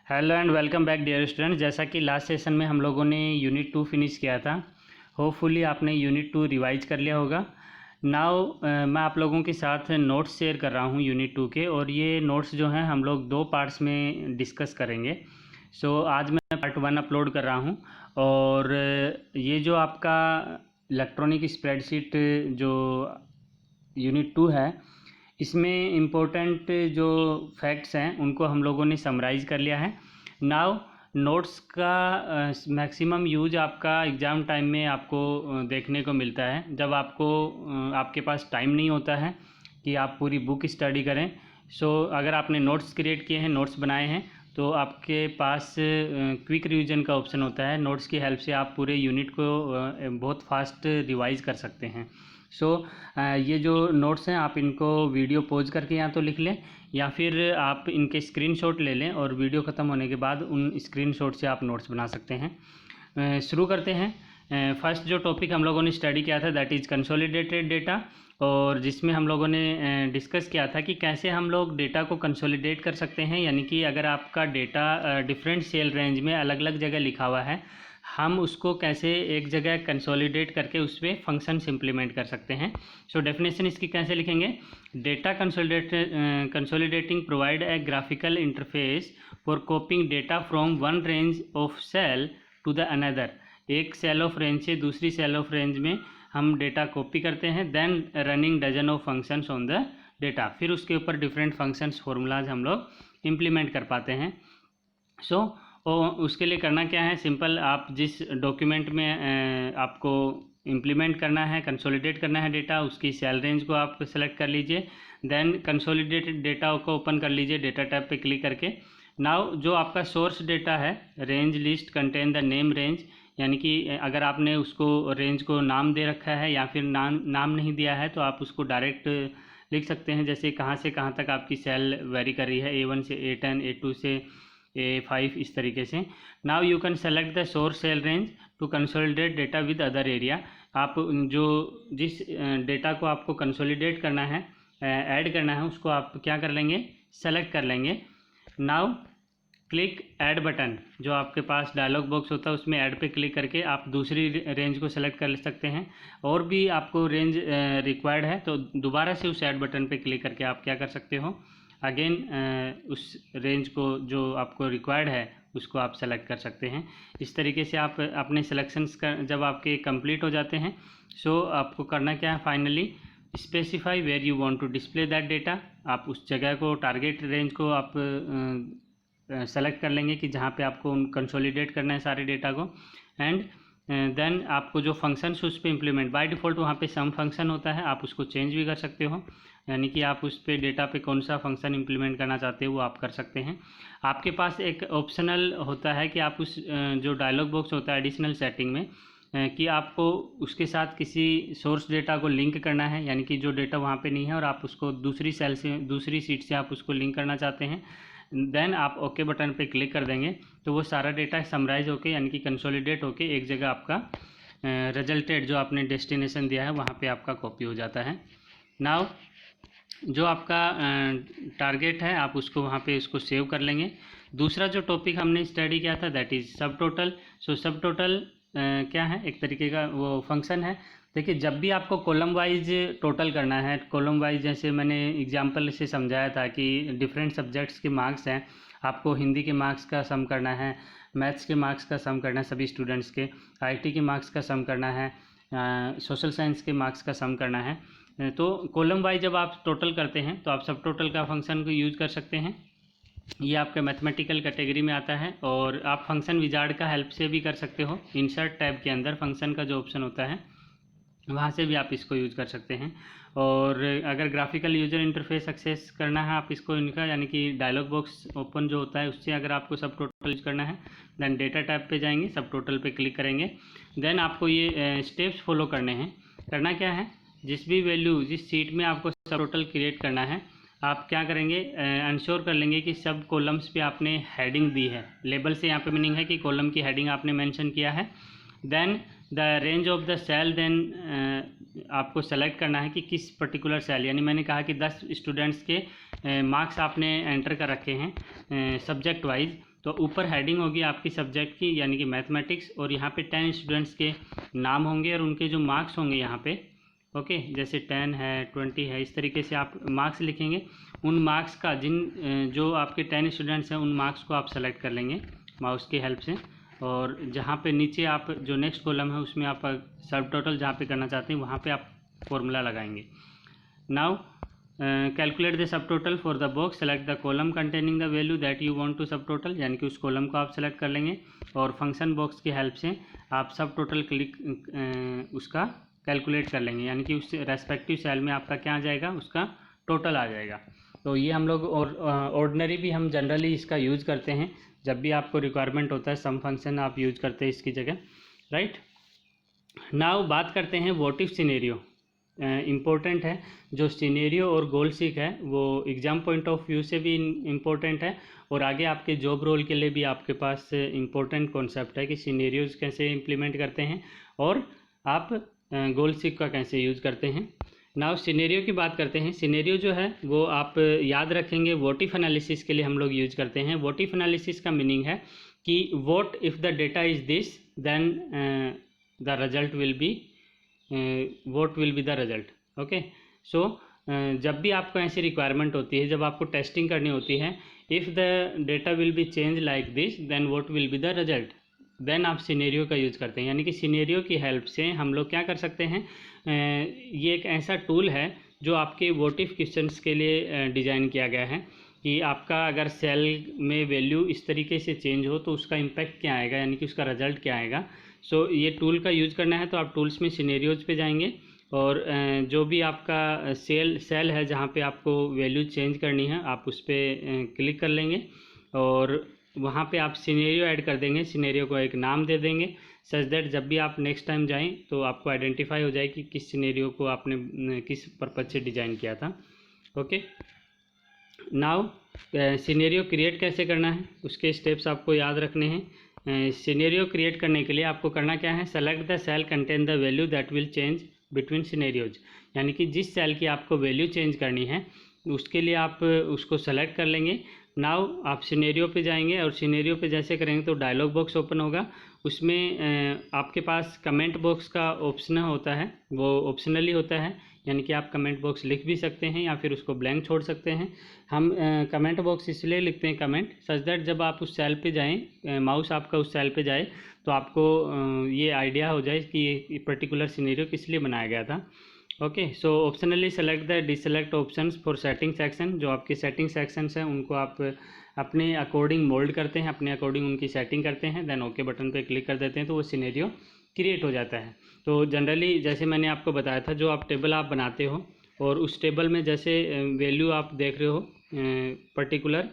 Hello and welcome back dear student. जैसा कि last session में हम लोगों ने यूनिट 2 फिनिश किया था, होपफुली आपने यूनिट 2 रिवाइज कर लिया होगा। नाउ मैं आप लोगों के साथ नोट्स शेयर कर रहा हूँ यूनिट 2 के, और ये नोट्स जो हैं हम लोग 2 पार्ट्स में डिस्कस करेंगे। सो आज मैं पार्ट 1 अपलोड कर रहा हूँ, और ये जो आपका इलेक्ट्रॉनिक स्प्रेडशीट जो यूनिट 2 है, इसमें इम्पोर्टेंट जो फैक्ट्स हैं उनको हम लोगों ने समराइज़ कर लिया है। नाउ नोट्स का मैक्सिमम यूज आपका एग्ज़ाम टाइम में आपको देखने को मिलता है, जब आपको आपके पास टाइम नहीं होता है कि आप पूरी बुक स्टडी करें। सो अगर आपने नोट्स क्रिएट किए हैं, नोट्स बनाए हैं, तो आपके पास क्विक रिवीजन का ऑप्शन होता है। नोट्स की हेल्प से आप पूरे यूनिट को बहुत फास्ट रिवाइज कर सकते हैं। सो ये जो नोट्स हैं आप इनको वीडियो पॉज करके या तो लिख लें, या फिर आप इनके स्क्रीनशॉट ले लें और वीडियो ख़त्म होने के बाद उन स्क्रीनशॉट से आप नोट्स बना सकते हैं। शुरू करते हैं। फर्स्ट जो टॉपिक हम लोगों ने स्टडी किया था दैट इज़ कंसोलिडेटेड डेटा, और जिसमें हम लोगों ने डिस्कस किया था कि कैसे हम लोग डेटा को कंसोलिडेट कर सकते हैं। यानी कि अगर आपका डेटा डिफरेंट सेल रेंज में अलग अलग जगह लिखा हुआ है, हम उसको कैसे एक जगह कंसोलिडेट करके उसमें फंक्शंस इम्प्लीमेंट कर सकते हैं। सो डेफिनेशन इसकी कैसे लिखेंगे? Data consolidating provide a graphical interface for copying data from one range of cell to the another. एक सेल ऑफ रेंज से दूसरी सेल ऑफ रेंज में हम डेटा कॉपी करते हैं, then running dozen of functions on the data. फिर उसके ऊपर डिफरेंट फंक्शंस फॉर्मूलाज हम लोग इम्प्लीमेंट कर पाते हैं। सो उसके लिए करना क्या है? सिंपल, आप जिस डॉक्यूमेंट में आपको इम्प्लीमेंट करना है, कंसोलिडेट करना है डेटा, उसकी सेल रेंज को आप सेलेक्ट कर लीजिए, देन कंसोलिडेटेड डेटा को ओपन कर लीजिए डेटा टैब पे क्लिक करके। नाउ जो आपका सोर्स डेटा है, range list contain the name range, यानी कि अगर आपने उसको रेंज को नाम दे रखा है या फिर नाम नहीं दिया है तो आप उसको डायरेक्ट लिख सकते हैं, जैसे कहाँ से कहाँ तक आपकी सेल वेरी कर रही है, A1 से A10, A2 से A5, इस तरीके से। Now you can select the source cell range to consolidate data with other area. आप जो जिस डेटा को आपको कंसोलिडेट करना है, ऐड करना है, उसको आप क्या कर लेंगे? सेलेक्ट कर लेंगे। नाउ क्लिक ऐड बटन, जो आपके पास डायलॉग बॉक्स होता है उसमें ऐड पे क्लिक करके आप दूसरी रेंज को सेलेक्ट कर सकते हैं। और भी आपको रेंज रिक्वायर्ड है तो दोबारा से उस ऐड बटन पे क्लिक करके आप क्या कर सकते हो? अगेन उस रेंज को जो आपको रिक्वायर्ड है उसको आप सेलेक्ट कर सकते हैं। इस तरीके से आप अपने सिलेक्शंस का जब आपके कंप्लीट हो जाते हैं, सो आपको करना क्या है? Finally specify where you want to display that data. आप उस जगह को, टारगेट रेंज को आप सेलेक्ट कर लेंगे कि जहाँ पे आपको कंसोलिडेट करना है सारे डेटा को, एंड देन आपको जो फंक्शंस उस पर इम्प्लीमेंट, बाय डिफ़ॉल्ट वहाँ पे सम फंक्शन होता है, आप उसको चेंज भी कर सकते हो। यानी कि आप उस पर डेटा पे कौन सा फंक्शन इम्प्लीमेंट करना चाहते हो वो आप कर सकते हैं। आपके पास एक ऑप्शनल होता है कि आप उस जो डायलॉग बॉक्स होता है एडिशनल सेटिंग में, कि आपको उसके साथ किसी सोर्स डेटा को लिंक करना है, यानी कि जो डेटा वहाँ पे नहीं है और आप उसको दूसरी सेल से, दूसरी सीट से आप उसको लिंक करना चाहते हैं, देन आप ओके बटन पे क्लिक कर देंगे तो वो सारा डेटा समराइज होके, यानी कि कंसोलिडेट होके एक जगह आपका रिजल्टेड जो आपने डेस्टिनेशन दिया है वहाँ पे आपका कॉपी हो जाता है। नाउ जो आपका टारगेट है आप उसको वहाँ पे उसको सेव कर लेंगे। दूसरा जो टॉपिक हमने स्टडी किया था दैट इज़ सब टोटल। सो सब टोटल क्या है? एक तरीके का वो फंक्शन है। देखिए, जब भी आपको कॉलम वाइज टोटल करना है, कॉलम वाइज जैसे मैंने एग्जांपल से समझाया था कि डिफरेंट सब्जेक्ट्स के मार्क्स हैं, आपको हिंदी के मार्क्स का सम करना है, मैथ्स के मार्क्स का सम करना है सभी स्टूडेंट्स के, IT के मार्क्स का सम करना है, सोशल साइंस के मार्क्स का सम करना है। तो कॉलम वाइज जब आप टोटल करते हैं तो आप सब टोटल का फंक्शन को यूज़ कर सकते हैं। ये आपके मैथमेटिकल कैटेगरी में आता है, और आप फंक्शन विजार्ड का हेल्प से भी कर सकते हो। इंसर्ट टैब के अंदर फंक्शन का जो ऑप्शन होता है वहाँ से भी आप इसको यूज़ कर सकते हैं। और अगर ग्राफिकल यूज़र इंटरफेस एक्सेस करना है आप इसको, इनका यानी कि डायलॉग बॉक्स ओपन जो होता है उससे अगर आपको सब टोटल यूज करना है, देन डेटा टैब पे जाएंगे, सब टोटल पे क्लिक करेंगे, देन आपको ये स्टेप्स फॉलो करने हैं। करना क्या है? जिस भी वैल्यू, जिस सीट में आपको सब टोटल क्रिएट करना है, आप क्या करेंगे? इंश्योर कर लेंगे कि सब कॉलम्स पे आपने हेडिंग दी है। लेबल से यहाँ पे मीनिंग है कि कॉलम की हेडिंग आपने मेंशन किया है। Then the range of the cell, then आपको सेलेक्ट करना है कि किस पर्टिकुलर सेल, यानी मैंने कहा कि 10 स्टूडेंट्स के मार्क्स आपने एंटर कर रखे हैं सब्जेक्ट वाइज, तो ऊपर हेडिंग होगी आपकी सब्जेक्ट की यानी कि मैथमेटिक्स, और यहाँ पे 10 स्टूडेंट्स के नाम होंगे और उनके जो मार्क्स होंगे यहाँ पे, ओके, जैसे 10 है 20 है, इस तरीके से आप मार्क्स लिखेंगे। उन मार्क्स का जो आपके 10 स्टूडेंट्स हैं उन मार्क्स को आप सेलेक्ट कर लेंगे माउस की हेल्प से, और जहाँ पे नीचे आप जो नेक्स्ट कॉलम है उसमें आप सब टोटल जहाँ पे करना चाहते हैं वहाँ पे आप फॉर्मूला लगाएंगे। Now calculate the subtotal for the box, select the column containing the value that you want to subtotal, यानी कि उस कॉलम को आप सेलेक्ट कर लेंगे और फंक्शन बॉक्स की हेल्प से आप सब टोटल उसका कैलकुलेट कर लेंगे, यानी कि उस रेस्पेक्टिव सेल में आपका क्या आ जाएगा, उसका टोटल आ जाएगा। तो ये हम लोग ऑर्डिनरी भी हम जनरली इसका यूज़ करते हैं जब भी आपको रिक्वायरमेंट होता है, सम फंक्शन आप यूज़ करते हैं इसकी जगह, राइट। नाउ बात करते हैं व्हाट इफ सिनेरियो, इम्पोर्टेंट है। जो सिनेरियो और गोल सीक है वो एग्ज़ाम पॉइंट ऑफ व्यू से भी इम्पोर्टेंट है और आगे आपके जॉब रोल के लिए भी आपके पास इम्पोर्टेंट कॉन्सेप्ट है कि सिनेरियोज कैसे इम्प्लीमेंट करते हैं और आप गोल सीक का कैसे यूज़ करते हैं। नाउ सिनेरियो की बात करते हैं। सिनेरियो जो है वो आप याद रखेंगे व्हाट इफ एनालिसिस के लिए हम लोग यूज करते हैं। व्हाट इफ एनालिसिस का मीनिंग है कि what if the data is this then the result will be what will be the result, okay. So जब भी आपको ऐसी रिक्वायरमेंट होती है, जब आपको टेस्टिंग करनी होती है, if the data will be change like this then what will be the result, then आप सिनेरियो का यूज़ करते हैं। यानी कि सिनेरियो की हेल्प से हम लोग क्या कर सकते हैं, ये एक ऐसा टूल है जो आपके व्हाट इफ क्वेश्चंस के लिए डिज़ाइन किया गया है कि आपका अगर सेल में वैल्यू इस तरीके से चेंज हो तो उसका इम्पैक्ट क्या आएगा, यानी कि उसका रिजल्ट क्या आएगा। सो ये टूल का यूज़ करना है तो आप टूल्स में सिनेरियोज पे जाएंगे और जो भी आपका सेल है जहाँ पे आपको वैल्यू चेंज करनी है आप उस पर क्लिक कर लेंगे और वहाँ पे आप सिनेरियो ऐड कर देंगे। सिनेरियो को एक नाम दे देंगे सच दैट जब भी आप नेक्स्ट टाइम जाएं तो आपको आइडेंटिफाई हो जाए कि किस सिनेरियो को आपने किस पर्पज से डिज़ाइन किया था, ओके। नाउ सिनेरियो क्रिएट कैसे करना है उसके स्टेप्स आपको याद रखने हैं। सिनेरियो क्रिएट करने के लिए आपको करना क्या है, select the cell contain the value that will change between scenarios, यानी कि जिस सेल की आपको वैल्यू चेंज करनी है उसके लिए आप उसको सेलेक्ट कर लेंगे। नाउ आप सिनेरियो पे जाएंगे और सिनेरियो पे जैसे करेंगे तो डायलॉग बॉक्स ओपन होगा, उसमें आपके पास कमेंट बॉक्स का ऑप्शन होता है, वो ऑप्शनली होता है, यानी कि आप कमेंट बॉक्स लिख भी सकते हैं या फिर उसको ब्लैंक छोड़ सकते हैं। हम कमेंट बॉक्स इसलिए लिखते हैं कमेंट सच दैट जब आप उस सेल पे जाएं, माउस आपका उस सेल पे जाए तो आपको ये आइडिया हो जाए कि ये पर्टिकुलर सिनेरियो किस लिए बनाया गया था, okay. So optionally select the डिसलेक्ट options for setting section, जो आपके सेटिंग सेक्शंस हैं उनको आप अपने अकॉर्डिंग मोल्ड करते हैं, अपने अकॉर्डिंग उनकी सेटिंग करते हैं, देन ओके बटन पे क्लिक कर देते हैं तो वो सिनेरियो क्रिएट हो जाता है। तो जनरली जैसे मैंने आपको बताया था, जो आप टेबल आप बनाते हो और उस टेबल में जैसे वैल्यू आप देख रहे हो पर्टिकुलर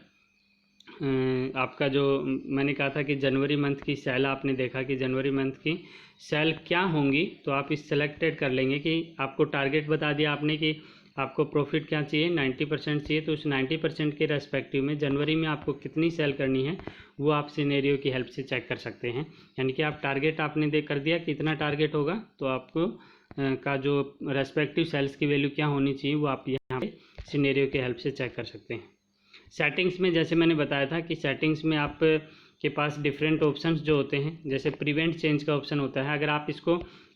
आपका जो मैंने कहा था कि जनवरी मंथ की सेल आपने देखा कि जनवरी मंथ की सेल क्या होंगी, तो आप इस सेलेक्टेड कर लेंगे कि आपको टारगेट बता दिया आपने कि आपको प्रॉफिट क्या चाहिए, 90% चाहिए, तो उस 90% के रेस्पेक्टिव में जनवरी में आपको कितनी सेल करनी है वो आप सिनेरियो की हेल्प से चेक कर सकते हैं। यानी कि आप टारगेट आपने देख कर दिया कितना टारगेट होगा तो आपको का जो रेस्पेक्टिव सेल्स की वैल्यू क्या होनी चाहिए वो आप यहाँ पे सिनेरियो की हेल्प से चेक कर सकते हैं। सेटिंग्स में जैसे मैंने बताया था कि सेटिंग्स में आप के पास डिफरेंट ऑप्शंस जो होते हैं, जैसे प्रिवेंट चेंज का ऑप्शन होता है। अगर आप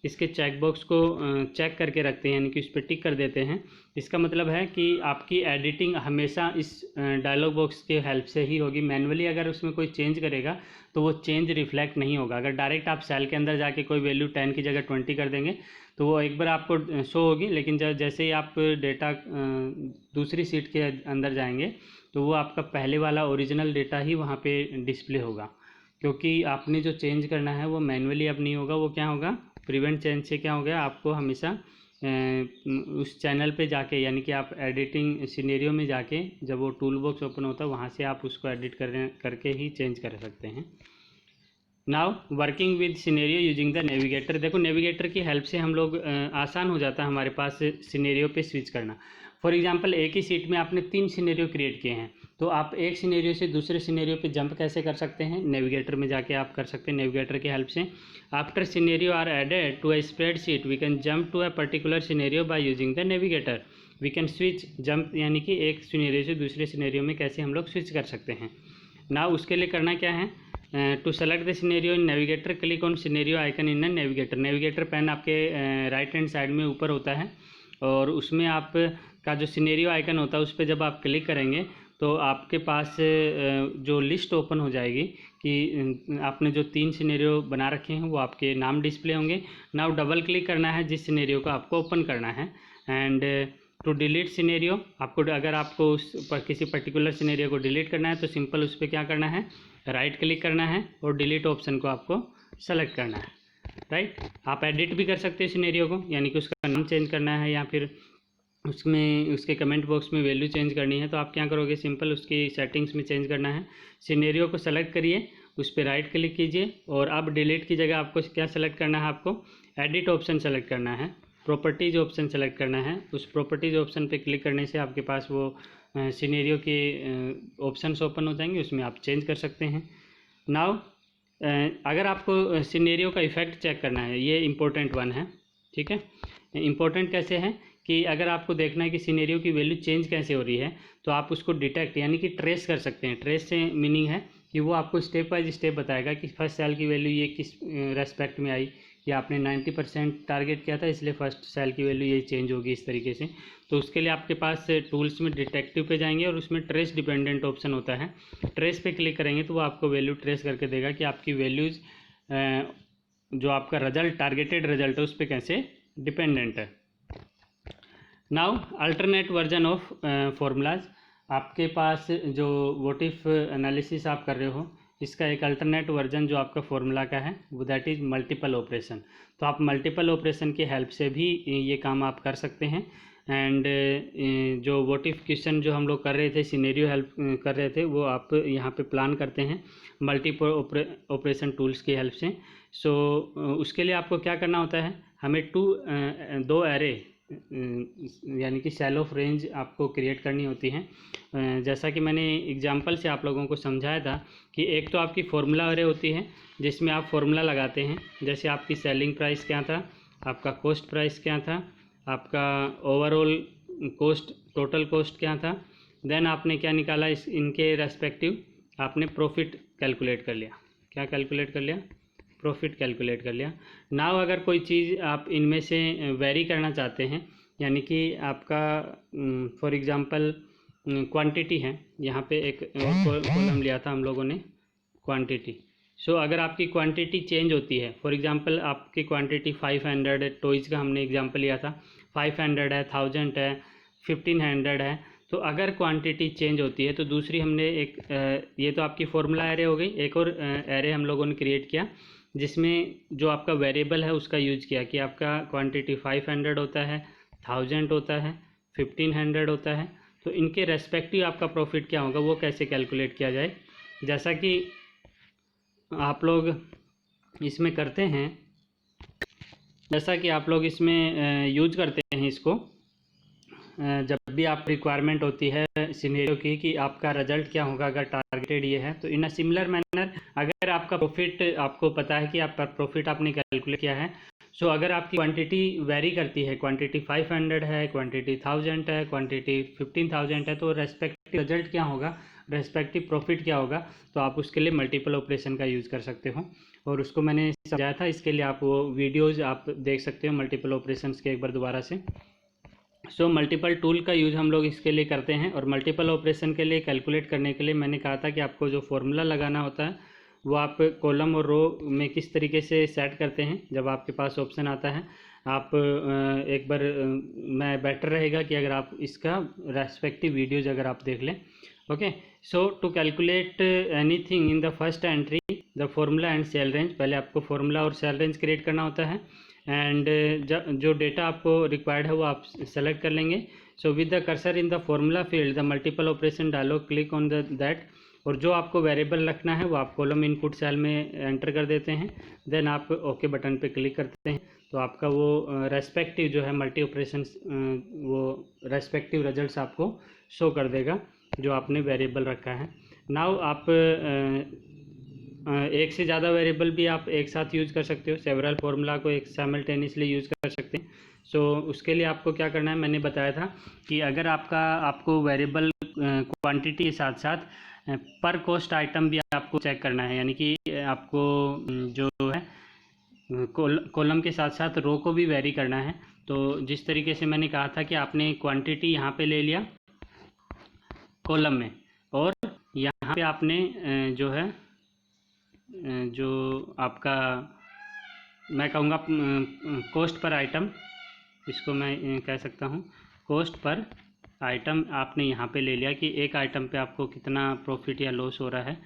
इसके चेकबॉक्स को चेक करके रखते हैं यानी कि उस पर टिक कर देते हैं, इसका मतलब है कि आपकी एडिटिंग हमेशा इस डायलॉग बॉक्स के हेल्प से ही होगी। मैनुअली अगर उसमें कोई चेंज करेगा तो वो चेंज रिफ्लेक्ट नहीं होगा। अगर डायरेक्ट आप सेल के अंदर जाके कोई वैल्यू 10 की जगह 20 कर देंगे तो वो एक बार आपको शो होगी, लेकिन जैसे ही आप डेटा दूसरी सीट के अंदर जाएंगे तो वो आपका पहले वाला ओरिजिनल डेटा ही वहाँ पे डिस्प्ले होगा, क्योंकि आपने जो चेंज करना है वो मैनुअली अब नहीं होगा, वो क्या होगा, प्रिवेंट चेंज से क्या हो गया, आपको हमेशा उस चैनल पे जाके यानी कि आप एडिटिंग सिनेरियो में जाके जब वो टूल बॉक्स ओपन होता है वहाँ से आप उसको एडिट करके ही चेंज कर सकते हैं। Now working with scenario using the navigator. देखो नेविगेटर की हेल्प से हम लोग आसान हो जाता है हमारे पास सिनेरियो पे स्विच करना। फॉर एग्जांपल एक ही शीट में आपने 3 सिनेरियो क्रिएट किए हैं, तो आप एक सिनेरियो से दूसरे सिनेरियो पे जंप कैसे कर सकते हैं, नेविगेटर में जाके आप कर सकते हैं नेविगेटर की हेल्प से। After scenario are added to a spreadsheet we can jump to a particular scenario by using the navigator. We can switch jump, यानी कि एक सिनेरियो से दूसरे सिनेरियो में कैसे हम लोग स्विच कर सकते हैं। ना उसके लिए करना क्या है, to select the scenario in navigator click on scenario icon in navigator. Navigator pane आपके राइट हैंड साइड में ऊपर होता है, और उसमें आप का जो सिनेरियो आइकन होता है उस पर जब आप क्लिक करेंगे तो आपके पास जो लिस्ट ओपन हो जाएगी कि आपने जो 3 सिनेरियो बना रखे हैं वो आपके नाम डिस्प्ले होंगे। नाउ डबल क्लिक करना है जिस सिनेरियो को आपको ओपन करना है, एंड टू डिलीट सिनेरियो, आपको अगर आपको किसी पर्टिकुलर सिनेरियो को डिलीट करना है तो सिंपल उस पर क्या करना है, राइट क्लिक करना है और डिलीट ऑप्शन को आपको सेलेक्ट करना है, राइट। आप एडिट भी कर सकते हैं सिनेरियो को, यानी कि उसका नाम चेंज करना है या फिर उसमें उसके कमेंट बॉक्स में वैल्यू चेंज करनी है, तो आप क्या करोगे, सिंपल उसकी सेटिंग्स में चेंज करना है। सिनेरियो को सेलेक्ट करिए, उस पर राइट क्लिक कीजिए और अब डिलीट की जगह आपको क्या सेलेक्ट करना है, आपको एडिट ऑप्शन सेलेक्ट करना है, प्रॉपर्टीज़ ऑप्शन सेलेक्ट करना है। उस प्रॉपर्टीज़ ऑप्शन पे क्लिक करने से आपके पास वो सिनेरियो के ऑप्शंस ओपन हो जाएंगे, उसमें आप चेंज कर सकते हैं। नाउ अगर आपको सिनेरियो का इफ़ेक्ट चेक करना है, ये इम्पोर्टेंट वन है, ठीक है। इम्पोर्टेंट कैसे है कि अगर आपको देखना है कि सिनेरियो की वैल्यू चेंज कैसे हो रही है, तो आप उसको डिटेक्ट यानी कि ट्रेस कर सकते हैं। ट्रेस से मीनिंग है कि वो आपको स्टेप बाय स्टेप बताएगा कि फर्स्ट सेल की वैल्यू ये किस रेस्पेक्ट में आई, या आपने 90% टारगेट किया था इसलिए फर्स्ट सेल की वैल्यू यही चेंज होगी इस तरीके से। तो उसके लिए आपके पास टूल्स में डिटेक्टिव पे जाएंगे और उसमें ट्रेस डिपेंडेंट ऑप्शन होता है, ट्रेस पे क्लिक करेंगे तो वो आपको वैल्यू ट्रेस करके देगा कि आपकी वैल्यूज़ जो आपका रिजल्ट टारगेटेड रिजल्ट है उस पर कैसे डिपेंडेंट है। Now alternate version of formulas, आपके पास जो व्हाट इफ एनालिसिस आप कर रहे हो इसका एक अल्टरनेट वर्जन जो आपका फॉर्मूला का है वो दैट इज़ मल्टीपल ऑपरेशन। तो आप मल्टीपल ऑपरेशन की हेल्प से भी ये काम आप कर सकते हैं। एंड जो व्हाट इफ क्वेश्चन जो हम लोग कर रहे थे, सिनेरियो हेल्प कर रहे थे, वो आप यहाँ पे प्लान करते हैं मल्टीपल ऑपरेशन टूल्स की हेल्प से। सो उसके लिए आपको क्या करना होता है, हमें 2 एरे यानी कि सेल ऑफ रेंज आपको क्रिएट करनी होती हैं। जैसा कि मैंने एग्जांपल से आप लोगों को समझाया था कि एक तो आपकी फार्मूला एरे होती है जिसमें आप फार्मूला लगाते हैं, जैसे आपकी सेलिंग प्राइस क्या था, आपका कॉस्ट प्राइस क्या था, आपका ओवरऑल कॉस्ट टोटल कॉस्ट क्या था, देन आपने क्या निकाला इनके रेस्पेक्टिव, आपने प्रॉफिट कैलकुलेट कर लिया। क्या कैलकुलेट कर लिया, प्रॉफिट कैलकुलेट कर लिया। नाउ अगर कोई चीज़ आप इनमें से वेरी करना चाहते हैं, यानी कि आपका फॉर एग्जांपल क्वांटिटी है, यहाँ पे एक कॉलम लिया था हम लोगों ने क्वांटिटी। सो अगर आपकी क्वांटिटी चेंज होती है, फॉर एग्जांपल आपकी क्वांटिटी 500 है, टॉयज़ का हमने एग्जांपल लिया था, 500 है, 1000 है, 1500 है, तो अगर क्वांटिटी चेंज होती है तो दूसरी हमने एक ये तो आपकी फार्मूला एरे हो गई, एक और एरे हम लोगों ने क्रिएट किया जिसमें जो आपका वेरिएबल है उसका यूज किया कि आपका क्वांटिटी 500 होता है, 1000 होता है, 1500 होता है, तो इनके रेस्पेक्टिव आपका प्रॉफिट क्या होगा वो कैसे कैलकुलेट किया जाए। जैसा कि आप लोग इसमें करते हैं, जैसा कि आप लोग इसमें यूज करते हैं इसको, जब भी आप रिक्वायरमेंट होती है सिनेरियो की कि आपका रिजल्ट क्या होगा अगर टारगेटेड ये है, तो इन अ सिमिलर मैनर अगर आपका प्रॉफिट आपको पता है कि आपका प्रॉफिट आपने कैलकुलेट किया है, सो अगर आपकी क्वांटिटी वेरी करती है, क्वांटिटी 500 है, क्वांटिटी 1000 है, क्वांटिटी 15,000 है, तो रेस्पेक्टिव रिजल्ट क्या होगा, रेस्पेक्टिव प्रॉफिट क्या होगा, तो आप उसके लिए मल्टीपल ऑपरेशन का यूज़ कर सकते हो। और उसको मैंने समझाया था, इसके लिए आप वो वीडियोज़ आप देख सकते हो मल्टीपल ऑपरेशंस के एक बार दोबारा से। सो मल्टीपल टूल का यूज़ हम लोग इसके लिए करते हैं। और मल्टीपल ऑपरेशन के लिए कैलकुलेट करने के लिए मैंने कहा था कि आपको जो फॉर्मूला लगाना होता है वो आप कॉलम और रो में किस तरीके से सेट करते हैं। जब आपके पास ऑप्शन आता है आप एक बार मैं बेटर रहेगा कि अगर आप इसका रेस्पेक्टिव वीडियोज़ अगर आप देख लें। Okay, so to calculate anything in the first entry the formula and cell range, पहले आपको फॉर्मूला और सेल रेंज क्रिएट करना होता है। एंड जो डेटा आपको रिक्वायर्ड है वो आप सेलेक्ट कर लेंगे। So with the cursor in the formula field the multiple operation dialogue click on the that, और जो आपको वेरिएबल रखना है वो आप कॉलम इनपुट सेल में एंटर कर देते हैं, देन आप ओके बटन पे क्लिक करते हैं। तो आपका वो रेस्पेक्टिव जो है मल्टी ऑपरेशन वो रेस्पेक्टिव रिजल्ट्स आपको शो कर देगा जो आपने वेरिएबल रखा है। नाउ आप एक से ज़्यादा वेरिएबल भी आप एक साथ यूज़ कर सकते हो, सेवरल फार्मूला को एक साइमल्टेनियसली यूज़ कर सकते हैं। सो उसके लिए आपको क्या करना है, मैंने बताया था कि अगर आपको वेरिएबल क्वांटिटी के साथ साथ पर कॉस्ट आइटम भी आपको चेक करना है, यानी कि आपको जो है कॉलम के साथ साथ रो को भी वेरी करना है। तो जिस तरीके से मैंने कहा था कि आपने क्वांटिटी यहाँ पे ले लिया कॉलम में, और यहाँ पे आपने जो है जो आपका मैं कहूँगा कॉस्ट पर आइटम, इसको मैं कह सकता हूँ कॉस्ट पर आइटम आपने यहाँ पे ले लिया कि एक आइटम पे आपको कितना प्रॉफिट या लॉस हो रहा है,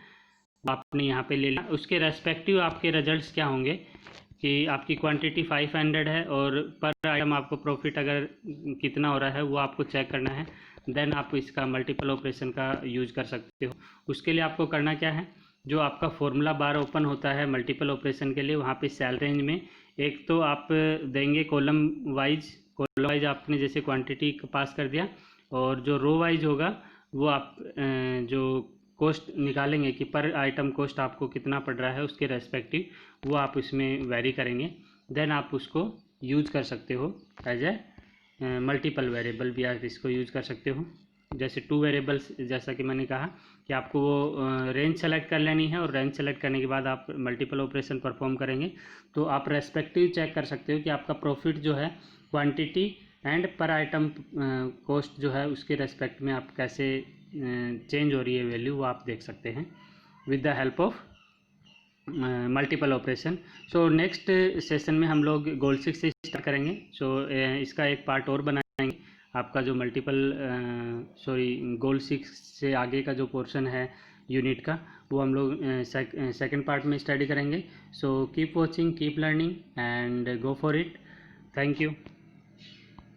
आपने यहाँ पे ले लिया। उसके रेस्पेक्टिव आपके रिजल्ट्स क्या होंगे कि आपकी क्वांटिटी 500 है और पर आइटम आपको प्रॉफिट अगर कितना हो रहा है वो आपको चेक करना है। देन आप इसका मल्टीपल ऑपरेशन का यूज कर सकते हो। उसके लिए आपको करना क्या है, जो आपका फॉर्मूला बार ओपन होता है मल्टीपल ऑपरेशन के लिए, वहाँ पे सेल रेंज में एक तो आप देंगे कॉलम वाइज आपने जैसे क्वांटिटी पास कर दिया, और जो रो वाइज होगा वो आप जो कॉस्ट निकालेंगे कि पर आइटम कॉस्ट आपको कितना पड़ रहा है उसके रेस्पेक्टिव वो आप इसमें वेरी करेंगे। देन आप उसको यूज कर सकते हो एज ए मल्टीपल वेरिएबल भी आप इसको यूज कर सकते हो। जैसे 2 वेरिएबल्स, जैसा कि मैंने कहा कि आपको वो रेंज सेलेक्ट कर लेनी है, और रेंज सेलेक्ट करने के बाद आप मल्टीपल ऑपरेशन परफॉर्म करेंगे तो आप रेस्पेक्टिव चेक कर सकते हो कि आपका प्रॉफिट जो है क्वांटिटी एंड पर आइटम कॉस्ट जो है उसके रेस्पेक्ट में आप कैसे चेंज हो रही है वैल्यू, वो आप देख सकते हैं with the help of multiple operation. So next session में हम लोग गोल 6 से स्टार्ट करेंगे। सो इसका एक पार्ट और बनाएंगे, आपका जो गोल 6 से आगे का जो पोर्शन है यूनिट का वो हम लोग सेकंड पार्ट में स्टडी करेंगे। So keep watching, keep learning and go for it. Thank you.